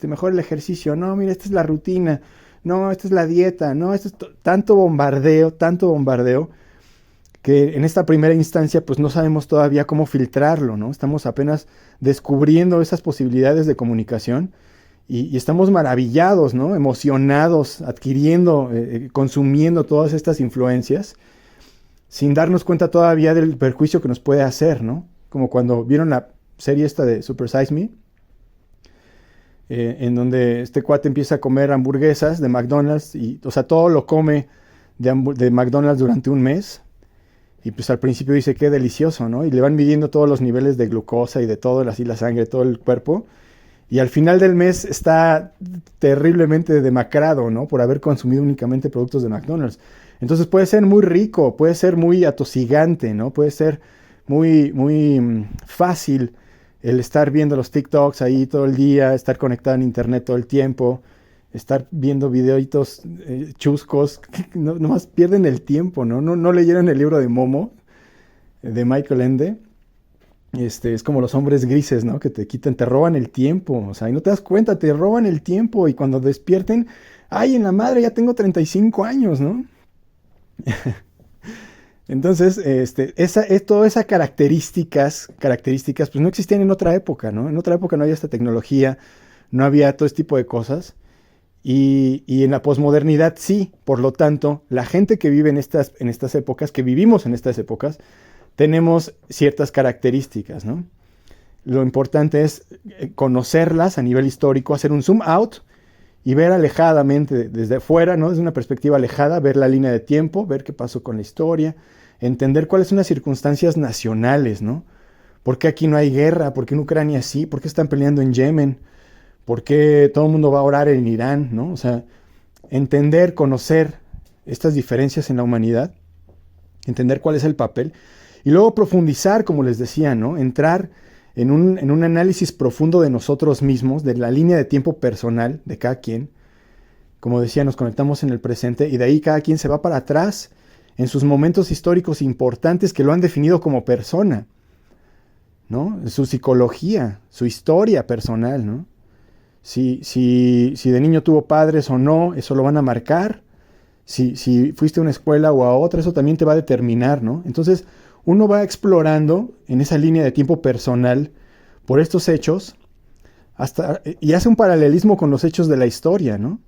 A: mejor el ejercicio. No, mira, esta es la rutina. No, esta es la dieta. No, esto es tanto bombardeo, que en esta primera instancia pues no sabemos todavía cómo filtrarlo, ¿no? Estamos apenas descubriendo esas posibilidades de comunicación y estamos maravillados, ¿no? Emocionados, adquiriendo, consumiendo todas estas influencias, sin darnos cuenta todavía del perjuicio que nos puede hacer, ¿no? Como cuando vieron la serie esta de Super Size Me, en donde este cuate empieza a comer hamburguesas de McDonald's, o sea, todo lo come de McDonald's durante un mes, y pues al principio dice, qué delicioso, ¿no? Y le van midiendo todos los niveles de glucosa y de todo, así la sangre, todo el cuerpo, y al final del mes está terriblemente demacrado, ¿no? Por haber consumido únicamente productos de McDonald's. Entonces puede ser muy rico, puede ser muy atosigante, ¿no? Puede ser muy fácil el estar viendo los TikToks ahí todo el día, estar conectado en internet todo el tiempo, estar viendo videitos chuscos, nomás pierden el tiempo, ¿no? No leyeron el libro de Momo, de Michael Ende. Es como los hombres grises, ¿no? Que te roban el tiempo, o sea, y no te das cuenta, te roban el tiempo y cuando despierten, ¡ay, en la madre, ya tengo 35 años, ¿no? Entonces, todas esas características, pues no existían en otra época, ¿no? En otra época no había esta tecnología, no había todo este tipo de cosas. Y en la posmodernidad sí, por lo tanto, la gente que vive en estas épocas, que vivimos en estas épocas, tenemos ciertas características, ¿no? Lo importante es conocerlas a nivel histórico, hacer un zoom out y ver alejadamente desde afuera, ¿no? Desde una perspectiva alejada, ver la línea de tiempo, ver qué pasó con la historia, entender cuáles son las circunstancias nacionales, ¿no? ¿Por qué aquí no hay guerra? ¿Por qué en Ucrania sí? ¿Por qué están peleando en Yemen? ¿Por qué todo el mundo va a orar en Irán? ¿No? O sea, entender, conocer estas diferencias en la humanidad, entender cuál es el papel y luego profundizar, como les decía, ¿no? Entrar en un análisis profundo de nosotros mismos, de la línea de tiempo personal de cada quien. Como decía, nos conectamos en el presente y de ahí cada quien se va para atrás en sus momentos históricos importantes que lo han definido como persona, ¿no? Su psicología, su historia personal, ¿no? Si de niño tuvo padres o no, eso lo van a marcar. Si fuiste a una escuela o a otra, eso también te va a determinar, ¿no? Entonces, uno va explorando en esa línea de tiempo personal por estos hechos y hace un paralelismo con los hechos de la historia, ¿no?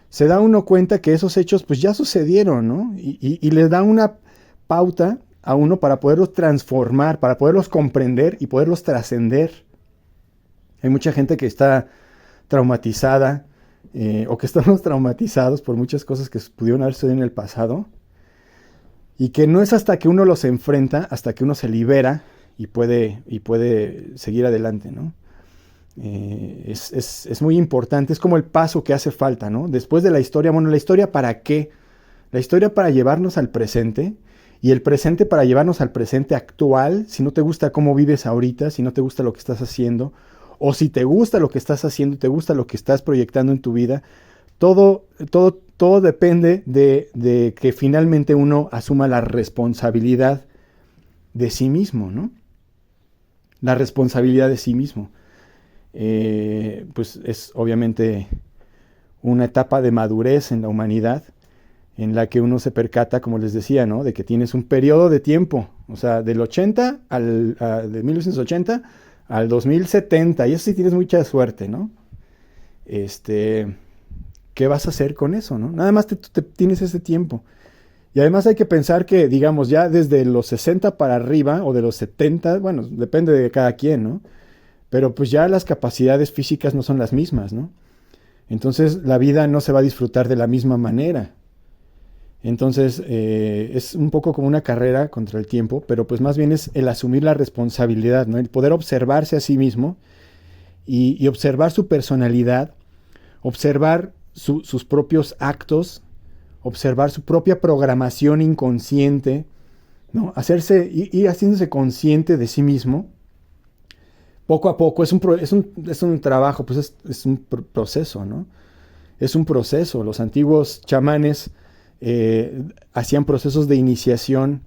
A: Se da uno cuenta que esos hechos pues ya sucedieron, ¿no? Y le da una pauta a uno para poderlos transformar, para poderlos comprender y poderlos trascender. Hay mucha gente que está traumatizada o que estamos traumatizados por muchas cosas que pudieron haber sucedido en el pasado y que no es hasta que uno los enfrenta, hasta que uno se libera y puede seguir adelante, ¿no? Es muy importante, es como el paso que hace falta, ¿no? Después de la historia, bueno, ¿la historia para qué? La historia para llevarnos al presente y el presente para llevarnos al presente actual, si no te gusta cómo vives ahorita, si no te gusta lo que estás haciendo, o si te gusta lo que estás haciendo, te gusta lo que estás proyectando en tu vida, todo depende de que finalmente uno asuma la responsabilidad de sí mismo, ¿no? La responsabilidad de sí mismo. Pues es obviamente una etapa de madurez en la humanidad en la que uno se percata, como les decía, ¿no? De que tienes un periodo de tiempo, o sea, del 80 de 1980 al 2070, y eso sí tienes mucha suerte, ¿no? ¿Qué vas a hacer con eso, no? Nada más tienes ese tiempo. Y además hay que pensar que, digamos, ya desde los 60 para arriba, o de los 70, bueno, depende de cada quien, ¿no? Pero pues ya las capacidades físicas no son las mismas, ¿no? Entonces la vida no se va a disfrutar de la misma manera. Entonces es un poco como una carrera contra el tiempo, pero pues más bien es el asumir la responsabilidad, ¿no? El poder observarse a sí mismo y observar su personalidad, observar sus propios actos, observar su propia programación inconsciente, ¿no? Ir haciéndose consciente de sí mismo. Poco a poco es un trabajo, pues es un proceso, ¿no? Es un proceso. Los antiguos chamanes hacían procesos de iniciación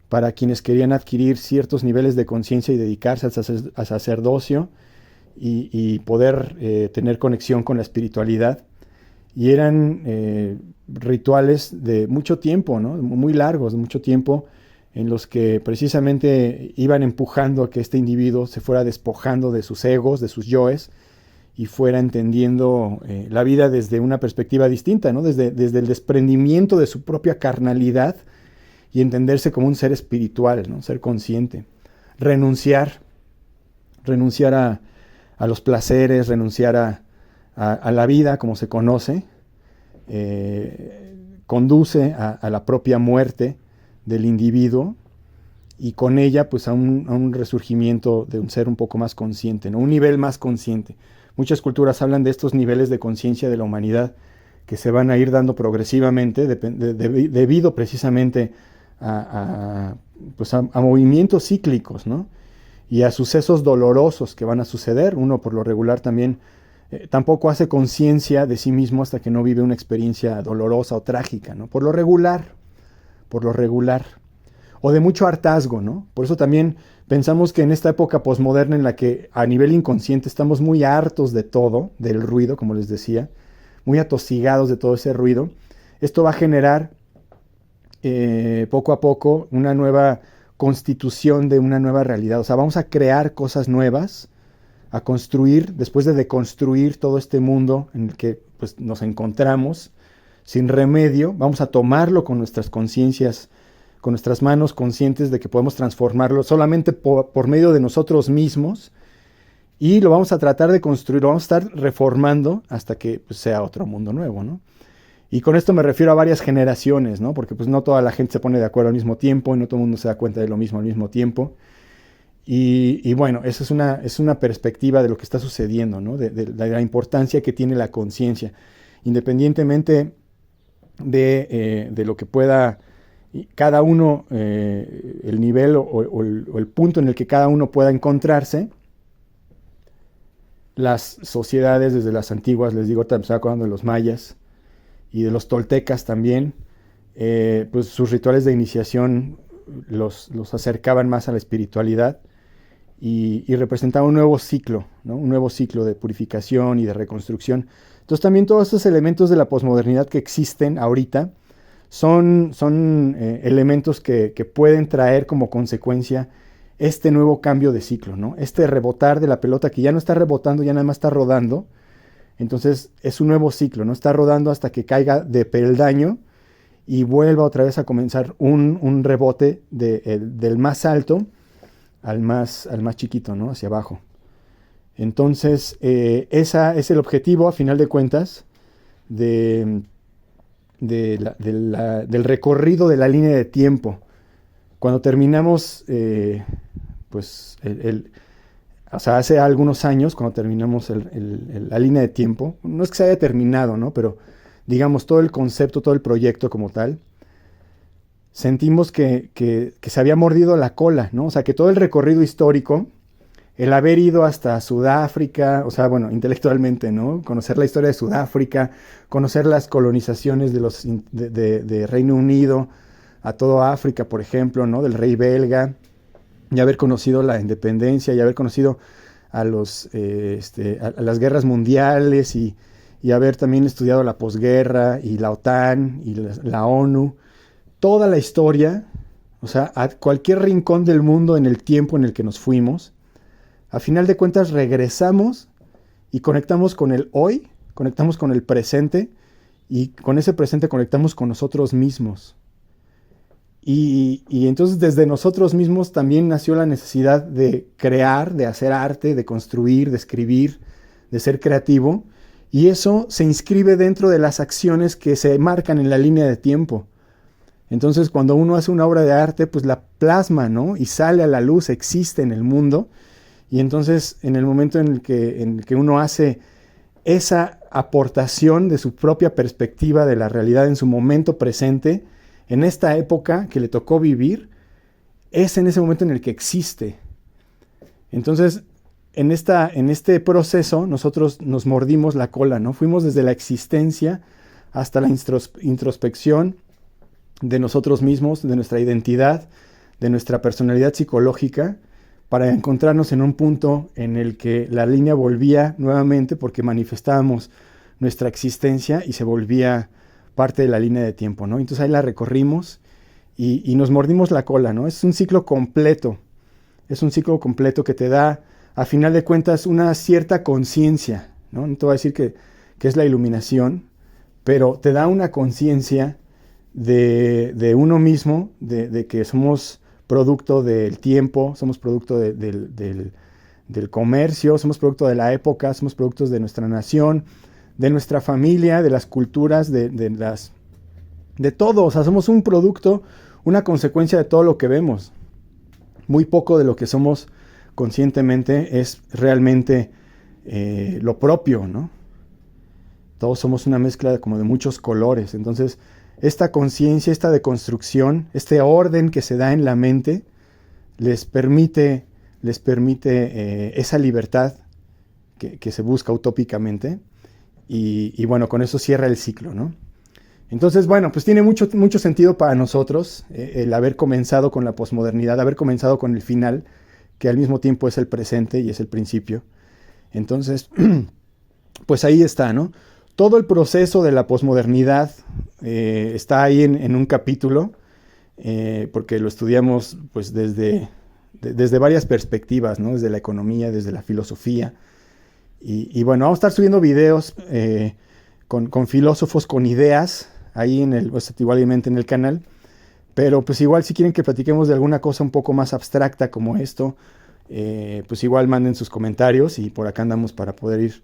A: para quienes querían adquirir ciertos niveles de conciencia y dedicarse al sacerdocio y poder tener conexión con la espiritualidad. Y eran rituales de mucho tiempo, ¿no? Muy largos, de mucho tiempo, en los que precisamente iban empujando a que este individuo se fuera despojando de sus egos, de sus yoes, y fuera entendiendo la vida desde una perspectiva distinta, ¿no? Desde el desprendimiento de su propia carnalidad y entenderse como un ser espiritual, ¿no? Ser consciente. Renunciar a los placeres, renunciar a la vida como se conoce, conduce a la propia muerte del individuo y con ella pues a un resurgimiento de un ser un poco más consciente, ¿no? Un nivel más consciente. Muchas culturas hablan de estos niveles de conciencia de la humanidad que se van a ir dando progresivamente debido precisamente a movimientos cíclicos, ¿no? Y a sucesos dolorosos que van a suceder. Uno por lo regular también tampoco hace conciencia de sí mismo hasta que no vive una experiencia dolorosa o trágica, ¿no? Por lo regular, o de mucho hartazgo, ¿no? Por eso también pensamos que en esta época posmoderna en la que a nivel inconsciente estamos muy hartos de todo, del ruido, como les decía, muy atosigados de todo ese ruido, esto va a generar poco a poco una nueva constitución de una nueva realidad. O sea, vamos a crear cosas nuevas, a construir, después de deconstruir todo este mundo en el que pues nos encontramos sin remedio, vamos a tomarlo con nuestras conciencias, con nuestras manos conscientes de que podemos transformarlo solamente por medio de nosotros mismos, y lo vamos a tratar de construir, lo vamos a estar reformando hasta que pues, sea otro mundo nuevo, ¿no? Y con esto me refiero a varias generaciones, ¿no? Porque pues no toda la gente se pone de acuerdo al mismo tiempo y no todo el mundo se da cuenta de lo mismo al mismo tiempo. Y bueno, esa es una perspectiva de lo que está sucediendo, ¿no? De la importancia que tiene la conciencia, independientemente de lo que pueda cada uno, el nivel o el punto en el que cada uno pueda encontrarse. Las sociedades desde las antiguas, les digo, estaba acordando de los mayas y de los toltecas también, pues sus rituales de iniciación los acercaban más a la espiritualidad y representaban un nuevo ciclo, ¿no? Un nuevo ciclo de purificación y de reconstrucción. Entonces también todos estos elementos de la posmodernidad que existen ahorita son elementos que pueden traer como consecuencia este nuevo cambio de ciclo, ¿no? Este rebotar de la pelota que ya no está rebotando, ya nada más está rodando. Entonces es un nuevo ciclo, ¿no? Está rodando hasta que caiga de peldaño y vuelva otra vez a comenzar un rebote del más alto al más chiquito, ¿no? Hacia abajo. Entonces, ese es el objetivo, a final de cuentas, del recorrido de la línea de tiempo. Cuando terminamos, pues, o sea, hace algunos años, cuando terminamos la línea de tiempo, no es que se haya terminado, ¿no? Pero, digamos, todo el concepto, todo el proyecto como tal, sentimos que se había mordido la cola, ¿no? O sea, que todo el recorrido histórico, el haber ido hasta Sudáfrica, o sea, bueno, intelectualmente, ¿no? Conocer la historia de Sudáfrica, conocer las colonizaciones de Reino Unido a toda África, por ejemplo, ¿no? Del rey belga, y haber conocido la independencia, y haber conocido a las guerras mundiales, y haber también estudiado la posguerra, y la OTAN, y la ONU, toda la historia, o sea, a cualquier rincón del mundo en el tiempo en el que nos fuimos. A final de cuentas regresamos y conectamos con el hoy, conectamos con el presente, y con ese presente conectamos con nosotros mismos. Y entonces desde nosotros mismos también nació la necesidad de crear, de hacer arte, de construir, de escribir, de ser creativo, y eso se inscribe dentro de las acciones que se marcan en la línea de tiempo. Entonces cuando uno hace una obra de arte, pues la plasma, ¿no? Y sale a la luz, existe en el mundo. Y entonces, en el momento en el que uno hace esa aportación de su propia perspectiva de la realidad en su momento presente, en esta época que le tocó vivir, es en ese momento en el que existe. Entonces, en este proceso, nosotros nos mordimos la cola, ¿no? Fuimos desde la existencia hasta la introspección de nosotros mismos, de nuestra identidad, de nuestra personalidad psicológica, para encontrarnos en un punto en el que la línea volvía nuevamente porque manifestábamos nuestra existencia y se volvía parte de la línea de tiempo, ¿no? Entonces ahí la recorrimos y nos mordimos la cola, ¿no? Es un ciclo completo que te da, a final de cuentas, una cierta conciencia, ¿no? No te voy a decir que es la iluminación, pero te da una conciencia de uno mismo, de que somos producto del tiempo, somos producto del comercio, somos producto de la época, somos productos de nuestra nación, de nuestra familia, de las culturas, de todo. O sea, somos un producto, una consecuencia de todo lo que vemos. Muy poco de lo que somos conscientemente es realmente lo propio, ¿no? Todos somos una mezcla como de muchos colores. Entonces, esta conciencia, esta deconstrucción, este orden que se da en la mente, les permite esa libertad que se busca utópicamente. Y bueno, con eso cierra el ciclo, ¿no? Entonces, bueno, pues tiene mucho sentido para nosotros el haber comenzado con la posmodernidad, haber comenzado con el final, que al mismo tiempo es el presente y es el principio. Entonces, pues ahí está, ¿no? Todo el proceso de la posmodernidad está ahí en un capítulo, porque lo estudiamos pues desde varias perspectivas, ¿no? Desde la economía, desde la filosofía. Y bueno, vamos a estar subiendo videos con filósofos, con ideas, ahí pues, igualmente en el canal. Pero pues igual si quieren que platiquemos de alguna cosa un poco más abstracta como esto, pues igual manden sus comentarios y por acá andamos para poder ir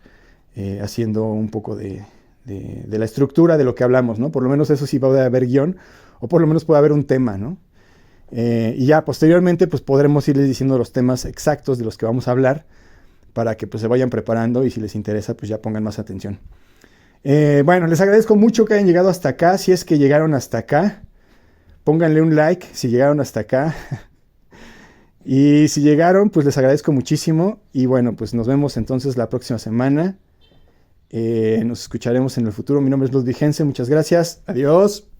A: haciendo un poco de la estructura de lo que hablamos, ¿no? Por lo menos eso sí va a haber guión, o por lo menos puede haber un tema, ¿no? Y ya posteriormente pues podremos irles diciendo los temas exactos de los que vamos a hablar para que pues se vayan preparando y si les interesa pues ya pongan más atención. Bueno, les agradezco mucho que hayan llegado hasta acá. Si es que llegaron hasta acá, pónganle un like si llegaron hasta acá. Y si llegaron, pues les agradezco muchísimo. Y bueno, pues nos vemos entonces la próxima semana. Nos escucharemos en el futuro. Mi nombre es Ludwig Hense. Muchas gracias. Adiós.